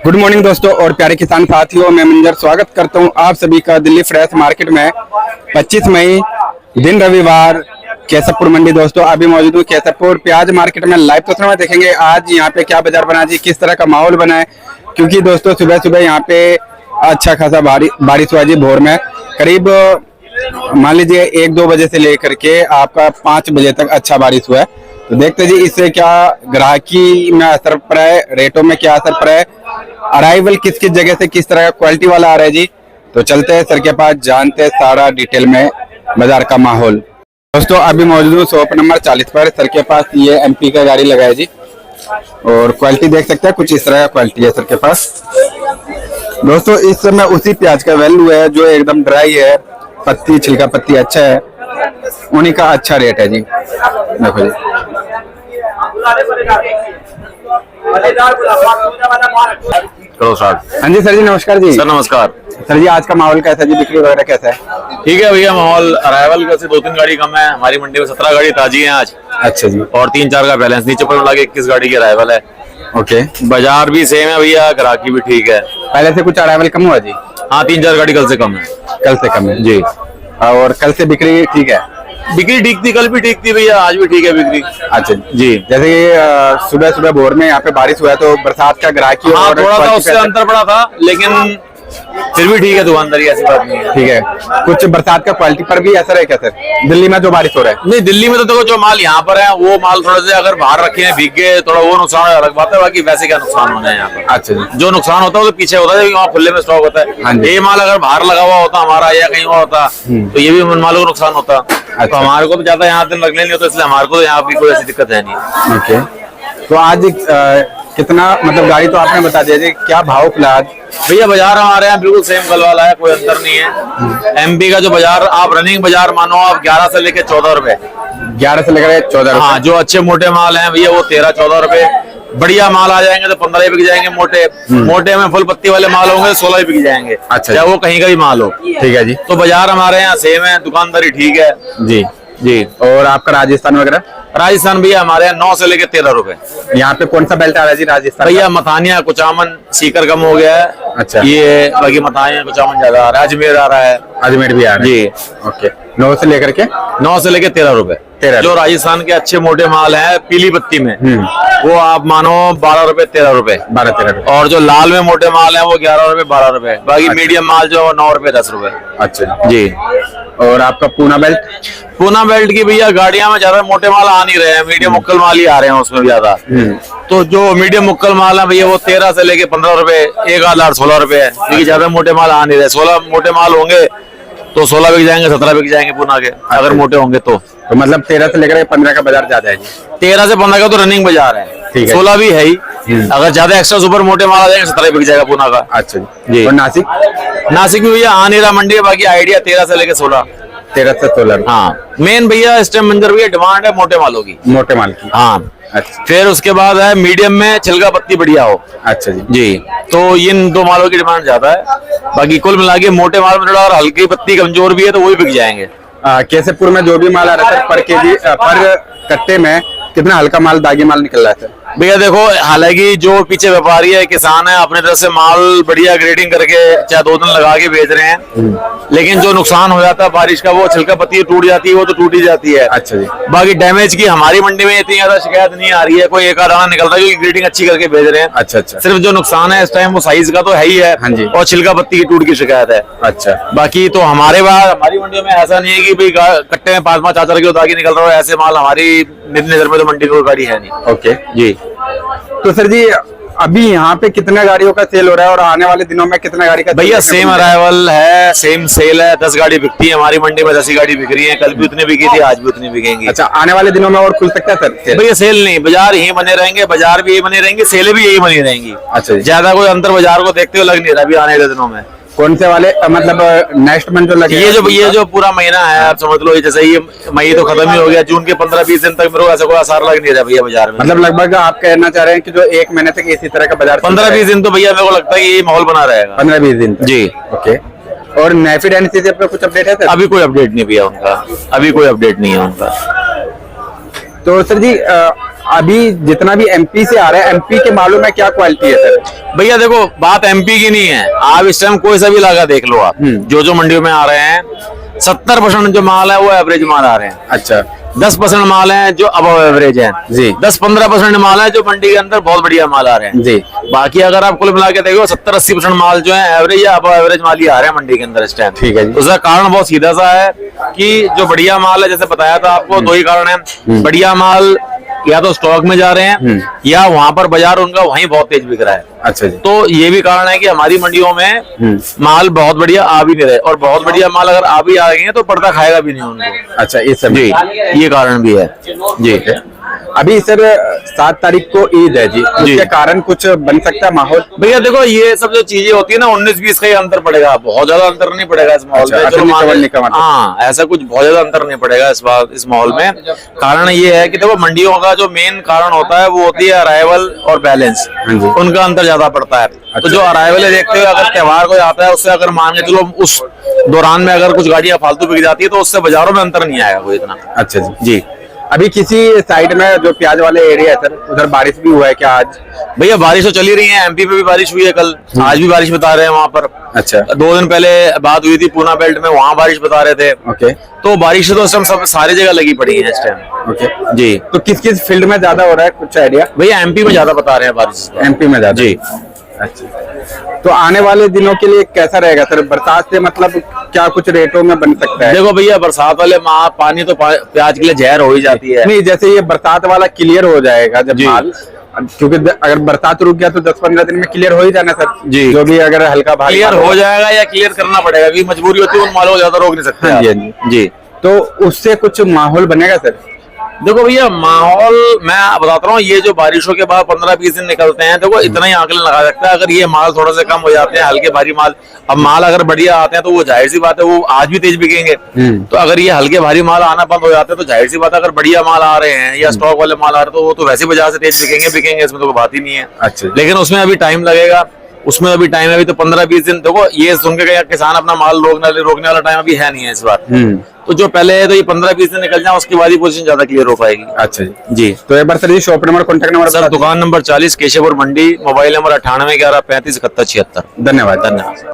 Good morning दोस्तों और प्यारे किसान साथियों, मैं मंजर स्वागत करता हूं आप सभी का दिल्ली फ्रेश मार्केट में 25 मई दिन रविवार केसरपुर मंडी। दोस्तों अभी मौजूद हूं केसरपुर प्याज मार्केट में। लाइव तस्वीर में देखेंगे आज यहाँ पे क्या बाजार बना जी, किस तरह का माहौल बना है। क्योंकि दोस्तों सुबह सुबह यहाँ पे अच्छा खासा बारिश हुआ जी। भोर में करीब मान लीजिए 1-2 बजे से लेकर के आपका 5 बजे तक अच्छा बारिश हुआ है। तो देखते जी इससे क्या ग्राहकी में असर पड़ा है, रेटों में क्या असर पड़ा है, अराइवल किस किस जगह से किस तरह का क्वालिटी वाला आ रहा है जी। तो चलते हैं सर के पास, जानते हैं सारा डिटेल में बाजार का माहौल। दोस्तों अभी मौजूद हूँ शॉप नंबर 40 पर। सर के पास ये एमपी का गाड़ी लगा है जी और क्वालिटी देख सकते हैं, कुछ इस तरह का क्वालिटी है सर के पास। दोस्तों इस समय उसी प्याज का वैल्यू है जो एकदम ड्राई है, पत्ती छिलका पत्ती अच्छा है, उन्हीं का अच्छा रेट है जी। देखो जी हाँ जी सर जी, नमस्कार जी। सर नमस्कार। सर जी आज का माहौल कैसा है जी, बिक्री वगैरह कैसा है? ठीक है भैया, माहौल अराइवल का से 2-3 गाड़ी कम है हमारी मंडी में। 17 गाड़ी ताजी है आज। अच्छा जी। और 3-4 का बैलेंस, नीचे पर मिला के 21 गाड़ी की अराइवल है। ओके। बाजार भी सेम है भैया, ग्राहकी भी ठीक है। पहले से कुछ अराइवल कम हुआ जी? हाँ 3-4 गाड़ी कल से कम है। कल से कम है जी। और कल से बिक्री ठीक है? बिक्री ठीक थी, कल भी ठीक थी भैया, आज भी ठीक है बिक्री। अच्छा जी। जैसे कि सुबह सुबह भोर में यहाँ पे बारिश हुआ है तो बरसात का ग्राहकी हाँ थोड़ा सा उससे अंतर पड़ा था, लेकिन फिर भी ठीक है, दुकानदारी ऐसी बात नहीं है। ठीक है। कुछ बरसात का क्वालिटी पर भी असर है क्या सर, दिल्ली में जो बारिश हो रहा है? नहीं, दिल्ली में तो देखो जो माल यहाँ पर है वो माल थोड़ा से अगर बाहर रखे हैं भीग गए थोड़ा वो नुकसान है, अलग बात है। बाकी वैसे क्या नुकसान होना है यहाँ पर। अच्छा जी। जो नुकसान होता है वो तो पीछे होता है, वहाँ खुले में स्टॉक होता है। ये माल अगर बाहर लगा हुआ होता हमारा या कहीं और होता तो ये भी मालों को नुकसान होता। तो हमारे को तो ज्यादा यहाँ दिन लगने नहीं होता, इसलिए हमारे को यहाँ भी कोई ऐसी दिक्कत है नहीं। ओके। तो आज कितना मतलब गाड़ी तो आपने बता दिया जी, क्या भाव फिलहाल? भैया बाजार हमारे यहाँ बिल्कुल सेम कल वाला है, कोई अंतर नहीं है। एमपी का जो बाजार आप रनिंग बाजार मानो आप 11 से लेके 14 रुपए। 11 से लेकर 14? हाँ। जो अच्छे मोटे माल हैं भैया वो 13-14 रुपए। बढ़िया माल आ जाएंगे तो 15 बिक जाएंगे। मोटे में फुल पत्ती वाले माल होंगे 16 बिक जाएंगे। अच्छा। चाहे वो कहीं का भी माल हो। ठीक है जी। तो बाजार हमारे यहाँ सेम है, दुकानदारी ठीक है जी जी। और आपका राजस्थान वगैरह? राजस्थान भैया हमारे यहाँ 9 से लेके 13 रुपए। यहाँ पे कौन सा बेल्ट आ रहा है जी राजस्थान? भैया मथानिया कुचामन सीकर कम हो गया है। अच्छा। ये बाकी मथानिया कुचामन ज्यादा आ रहा है। अजमेर आ रहा है। अजमेर भी आ रहा है जी। ओके। 9 से लेकर के 9 से लेके 13 रुपए। जो राजस्थान के अच्छे मोटे माल है पीली पत्ती में वो आप मानो 12 रुपए 13 रुपए। 12-13 रुपए। और जो लाल में मोटे माल है वो 11 रुपए 12 रुपए। बाकी मीडियम माल जो 9 रुपए 10 रुपए। अच्छा जी। और आपका पूना बेल्ट? पूना बेल्ट की भैया गाड़ियां में ज्यादा मोटे माल आ नहीं रहे हैं, मीडियम मुक्कल माल ही आ रहे हैं उसमें ज्यादा। तो जो मीडियम मुक्कल माल है भैया वो 13 से लेके 15 रुपए, 1,16 रुपए है। क्योंकि ज्यादा मोटे माल आ नहीं रहे। 16 मोटे माल होंगे तो 16 बिक जाएंगे, 17 बिक जाएंगे पूना के, अगर मोटे होंगे तो मतलब 13 से लेकर 15 का बाजार ज्यादा है जी? 13 से 15 का तो रनिंग बाजार है। ठीक है। 16 भी है ही। अगर ज्यादा एक्स्ट्रा सुपर मोटे माल आ जाएंगे 17 बिक जाएगा पूना का। अच्छा जी। और नासिक? नासिक में भैया आ नहीं रहा मंडी है, बाकी आइडिया 13 से लेके 16। 13 से 16। हाँ मेन भैया इस टाइम मंजर भैया डिमांड है मोटे मालों की। मोटे माल की? हाँ। अच्छा। फिर उसके बाद है मीडियम में छिलका पत्ती बढ़िया हो। अच्छा जी। जी। तो इन 2 मालों की डिमांड ज्यादा है। बाकी कुल मिला के मोटे माल में थोड़ा और हल्की पत्ती कमजोर भी है तो वही बिक जाएंगे। केसरपुर में जो भी माल आ रहा है पर केजी पर कट्टे में कितना हल्का माल दागी माल निकल रहा है? भैया देखो हालांकि जो पीछे व्यापारी है किसान है अपने तरफ से माल बढ़िया ग्रेडिंग करके चाहे 2 दिन लगा के बेच रहे हैं, लेकिन जो नुकसान हो जाता है बारिश का वो छिलका पत्ती टूट जाती है, वो तो टूट ही जाती है। अच्छा जी। बाकी डैमेज की हमारी मंडी में इतनी ज्यादा शिकायत नहीं आ रही है, कोई एक आधा निकल रहा है क्योंकि ग्रेडिंग अच्छी करके भेज रहे हैं। अच्छा अच्छा। सिर्फ जो नुकसान है इस टाइम वो साइज का तो है ही है। हाँ जी। और छिलका पत्ती की टूट की शिकायत है। अच्छा। बाकी तो हमारे बाद हमारी मंडियों में ऐसा नहीं है कि भाई कट्टे में 5-5 4-4 किलो दागी निकल रहा है, ऐसे माल हमारी नजर में तो मंडी में गाड़ी है नहीं। ओके जी। तो सर जी अभी यहाँ पे कितने गाड़ियों का सेल हो रहा है और आने वाले दिनों में कितना गाड़ी का? भैया सेम अराइवल है, सेम सेल है। 10 गाड़ी बिकती है हमारी मंडी में, 10 ही गाड़ी बिक रही है। कल भी उतनी बिकी थी, आज भी उतनी बिकेंगी। अच्छा। आने वाले दिनों में और खुल सकता है सर? भैया सेल नहीं, बाजार यही बने रहेंगे, बाजार भी यही बने रहेंगे, सेलें भी यही बनी रहेंगी। अच्छा। ज्यादा कोई अंतर बाजार को देखते हुए लग नहीं रहा अभी आने वाले दिनों में। कौन से वाले मतलब नेक्स्ट मंथ जो लगे? ये जो पूरा महीना है आप समझ लो, जैसे ये मई तो खत्म ही हो गया, जून के 15-20 दिन तक मेरे को ऐसा कोई आसार लग नहीं रहा भैया बाजार में। मतलब लगभग आप कहना चाह रहे हैं कि जो 1 महीने तक इसी तरह का बाजार? 15-20 दिन तो भैया मेरे को लगता है ये माहौल बना रहेगा। 15-20 दिन जी। ओके। और नेफिड एनसीसी पे कुछ अपडेट है सर? अभी कोई अपडेट नहीं भैया उनका, अभी कोई अपडेट नहीं है उनका। तो सर जी अभी जितना भी एमपी से आ रहा है, एमपी के मालों में क्या क्वालिटी है सर? भैया देखो, बात एमपी की नहीं है, आप इस टाइम कोई सा भी लगा देख लो आप, जो मंडियों में आ रहे हैं 70% जो माल है वो एवरेज माल आ रहे हैं। अच्छा, 10% माल है जो अबव एवरेज है जी। 10-15% माल है जो मंडी के अंदर बहुत बढ़िया माल आ रहे हैं जी। बाकी अगर आप कुल मिला के देखो 70-80% माल जो है एवरेज या अबव एवरेज माल ही आ रहे हैं मंडी के अंदर इस टाइम। ठीक है जी। उसका कारण बहुत सीधा सा है कि जो बढ़िया माल है, जैसे बताया था आपको, दो ही कारण है। बढ़िया माल या तो स्टॉक में जा रहे हैं या वहां पर बाजार उनका वहीं बहुत तेज बिक रहा है। अच्छा जी। तो ये भी कारण है कि हमारी मंडियों में माल बहुत बढ़िया आ भी नहीं रहे, और बहुत बढ़िया माल अगर आ भी आ गए हैं तो पर्दा खाएगा भी नहीं उनको। अच्छा, ये सब जी, ये कारण भी है जी। अभी सर 7 तारीख को ईद है जी, उसके कारण कुछ बन सकता है माहौल? भैया देखो, ये सब जो चीजें होती है ना 19-20 का ही अंतर पड़ेगा, बहुत ज्यादा अंतर नहीं पड़ेगा इस माहौल में। चलो हाँ, ऐसा कुछ बहुत ज्यादा अंतर नहीं पड़ेगा इस माहौल में। कारण ये है कि देखो, मंडियों का जो मेन कारण होता है वो होती है अराइवल और बैलेंस, उनका अंतर ज्यादा पड़ता है। तो जो अराइवल है, देखते हुए अगर त्योहार को आता है, उससे अगर मान के चलो उस दौरान में अगर कुछ गाड़ियां फालतू बिक जाती है तो उससे बाजारों में अंतर नहीं आएगा कोई इतना। अच्छा जी। जी। अभी किसी साइड में जो प्याज वाले एरिया है सर, उधर बारिश भी हुआ है क्या आज? भैया बारिश तो चली रही है, एमपी में भी बारिश हुई है कल, आज भी बारिश बता रहे हैं वहां पर। अच्छा। 2 दिन पहले बात हुई थी पूना बेल्ट में, वहां बारिश बता रहे थे। ओके। तो बारिश तो सब सारी जगह लगी पड़ी है इस टाइम। ओके जी। तो किस किस फील्ड में ज्यादा हो रहा है, कुछ आइडिया? भैया एमपी में ज्यादा बता रहे हैं बारिश। एमपी में ज्यादा? जी। अच्छा, तो आने वाले दिनों के लिए कैसा रहेगा सर? बरसात से मतलब क्या कुछ रेटों में बन सकता है? देखो भैया, बरसात वाले माह पानी तो प्याज के लिए जहर हो ही जाती है। नहीं, जैसे ये बरसात वाला क्लियर हो जाएगा जब माल, क्योंकि अगर बरसात रुक गया तो 10-15 दिन में क्लियर हो ही जाना सर जी। जो भी अगर हल्का भारी क्लियर हो जाएगा या क्लियर करना पड़ेगा, क्योंकि मजबूरी होती है, उन मालों को ज्यादा रोक नहीं सकते। हाँ जी, हाँ जी। जी। तो उससे कुछ माहौल बनेगा सर? देखो भैया, माहौल मैं बताता हूँ, ये जो बारिशों के बाद 15-20 दिन निकलते हैं, देखो इतना ही आंकलन लगा सकता है। अगर ये माल थोड़ा सा कम हो जाते हैं, हल्के भारी माल, अब माल अगर बढ़िया आते हैं तो वो जाहिर सी बात है वो आज भी तेज बिकेंगे। तो अगर ये हल्के भारी माल आना बंद हो जाते हैं तो जाहिर सी बात है, अगर बढ़िया माल आ रहे हैं या स्टॉक वाले माल आ रहे हैं तो वो तो वैसे बाजार से तेज बिकेंगे, इसमें तो कोई बात ही नहीं है। अच्छा। लेकिन उसमें अभी टाइम लगेगा, उसमें अभी टाइम है, अभी तो 15-20 दिन। देखो ये सुन के किसान अपना माल रोकने वाला टाइम अभी है नहीं है इस बार। तो जो पहले है तो ये 15-20 दिन निकल जाए, उसके बाद ही पोजीशन ज्यादा क्लियर हो पाएगी। अच्छा जी। जी। तो एक बार सर जी shop number, contact number? Sir दुकान number 40 Keshavpur Mandi, mobile number 98 11 35 71 76। धन्यवाद। धन्यवाद।